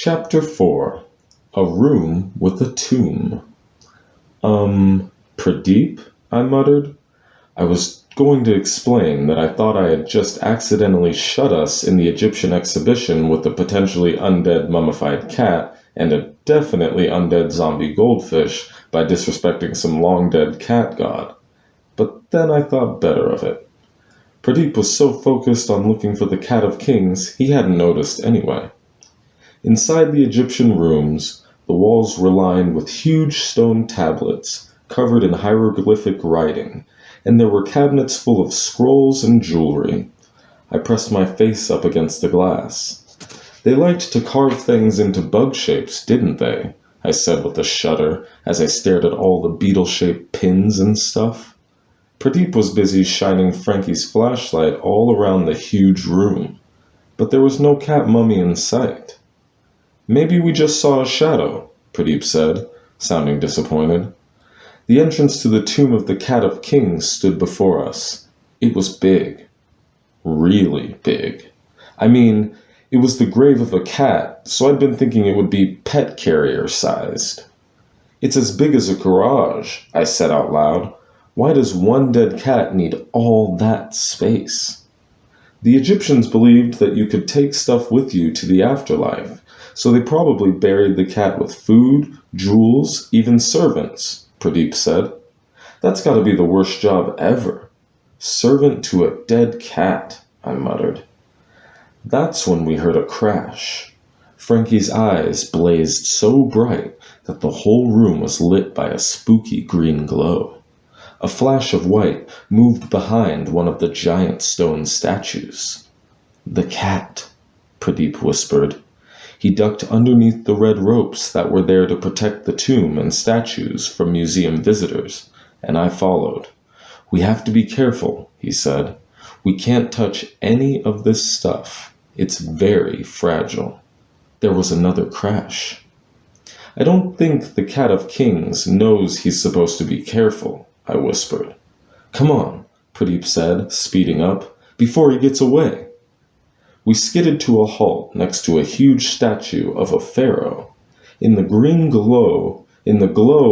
Chapter 4. A Room with a Tomb. Pradeep? I muttered. I was going to explain that I thought I had just accidentally shut us in the Egyptian exhibition with a potentially undead mummified cat and a definitely undead zombie goldfish by disrespecting some long-dead cat god. But then I thought better of it. Pradeep was so focused on looking for the Cat of Kings, he hadn't noticed anyway. Inside the Egyptian rooms, the walls were lined with huge stone tablets covered in hieroglyphic writing, and there were cabinets full of scrolls and jewelry. I pressed my face up against the glass. They liked to carve things into bug shapes, didn't they? I said with a shudder as I stared at all the beetle-shaped pins and stuff. Pradeep was busy shining Frankie's flashlight all around the huge room, but there was no cat mummy in sight. Maybe we just saw a shadow, Pradeep said, sounding disappointed. The entrance to the tomb of the Cat of Kings stood before us. It was big. Really big. I mean, it was the grave of a cat, so I'd been thinking it would be pet carrier sized. It's as big as a garage, I said out loud. Why does one dead cat need all that space? The Egyptians believed that you could take stuff with you to the afterlife, so they probably buried the cat with food, jewels, even servants, Pradeep said. That's got to be the worst job ever. Servant to a dead cat, I muttered. That's when we heard a crash. Frankie's eyes blazed so bright that the whole room was lit by a spooky green glow. A flash of white moved behind one of the giant stone statues. The cat, Pradeep whispered. He ducked underneath the red ropes that were there to protect the tomb and statues from museum visitors, and I followed. We have to be careful, he said. We can't touch any of this stuff. It's very fragile. There was another crash. I don't think the Cat of Kings knows he's supposed to be careful, I whispered. Come on, Pradeep said, speeding up, before he gets away. We skidded to a halt next to a huge statue of a pharaoh. In the glow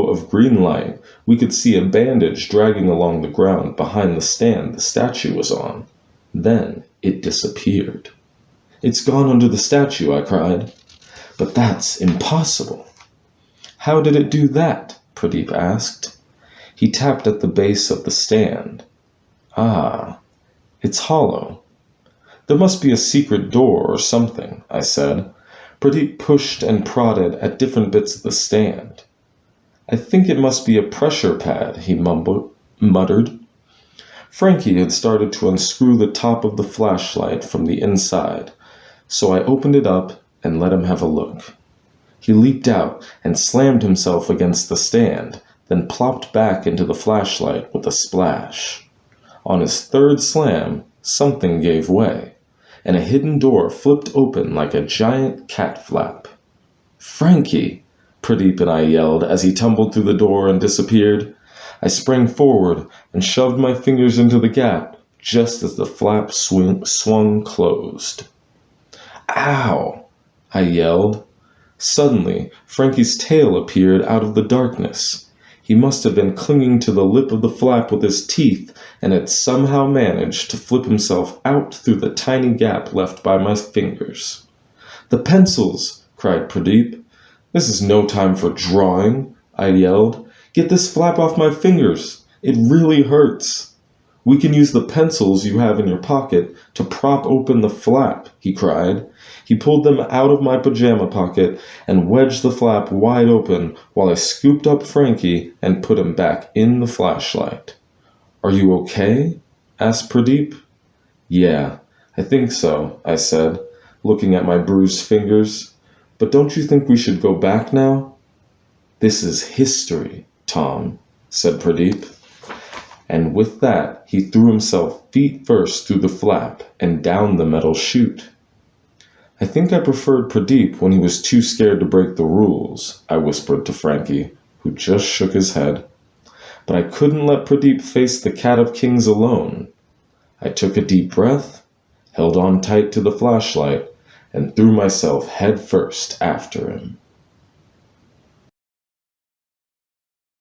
of green light, we could see a bandage dragging along the ground behind the stand the statue was on. Then it disappeared. It's gone under the statue, I cried. But that's impossible. How did it do that? Pradeep asked. He tapped at the base of the stand. Ah, it's hollow. There must be a secret door or something, I said. Pradeep pushed and prodded at different bits of the stand. I think it must be a pressure pad, he muttered. Frankie had started to unscrew the top of the flashlight from the inside, so I opened it up and let him have a look. He leaped out and slammed himself against the stand, then plopped back into the flashlight with a splash. On his third slam, something gave way, and a hidden door flipped open like a giant cat flap. Frankie! Pradeep and I yelled as he tumbled through the door and disappeared. I sprang forward and shoved my fingers into the gap just as the flap swung closed. Ow! I yelled. Suddenly, Frankie's tail appeared out of the darkness. He must have been clinging to the lip of the flap with his teeth and had somehow managed to flip himself out through the tiny gap left by my fingers. The pencils! Cried Pradeep. This is no time for drawing, I yelled. Get this flap off my fingers. It really hurts. We can use the pencils you have in your pocket to prop open the flap, he cried. He pulled them out of my pajama pocket and wedged the flap wide open while I scooped up Frankie and put him back in the flashlight. Are you okay? Asked Pradeep. Yeah, I think so, I said, looking at my bruised fingers. But don't you think we should go back now? This is history, Tom, said Pradeep. And with that, he threw himself feet first through the flap and down the metal chute. I think I preferred Pradeep when he was too scared to break the rules, I whispered to Frankie, who just shook his head. But I couldn't let Pradeep face the Cat of Kings alone. I took a deep breath, held on tight to the flashlight, and threw myself head first after him.